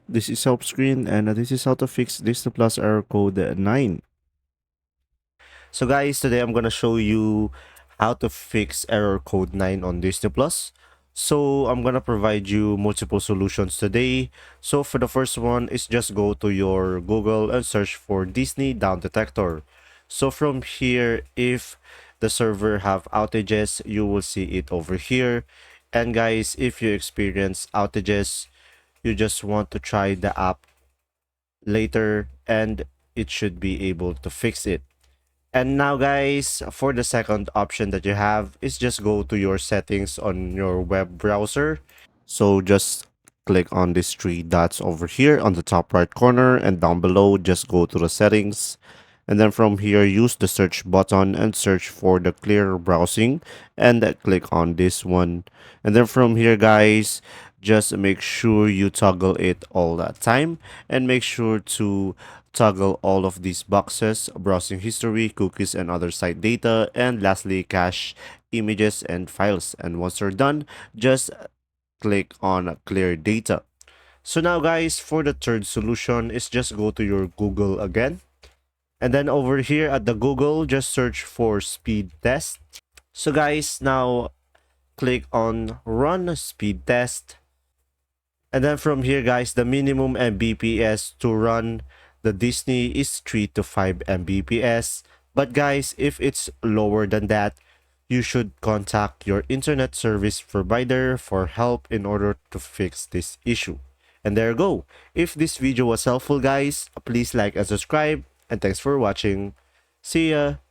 This is Helpscreen, and this is how to fix Disney Plus error code 9. So guys, today I'm gonna show you how to fix error code 9 on Disney Plus. So I'm gonna provide you multiple solutions today. So for the first one is just go to your Google and search for Disney Down Detector. So from here, if the server have outages, you will see it over here. And guys, if you experience outages, you just want to try the app later and it should be able to fix it. And now guys, for the second option that you have is just go to your settings on your web browser. So just click on these three dots over here on the top right corner, and down below just go to the settings. And then from here, use the search button and search for the clear browsing, and click on this one. And then from here guys, just make sure you toggle it all that time, and make sure to toggle all of these boxes: browsing history, cookies, and other site data, and lastly cache images and files. And once you're done, just click on clear data. So now guys, for the third solution is just go to your Google again. And then over here at the Google, just search for speed test. So guys, now click on run speed test. And then from here guys, the minimum Mbps to run the Disney is 3 to 5 Mbps. But guys, if it's lower than that, you should contact your internet service provider for help in order to fix this issue. And there you go. If this video was helpful guys, please like and subscribe. And thanks for watching. See ya!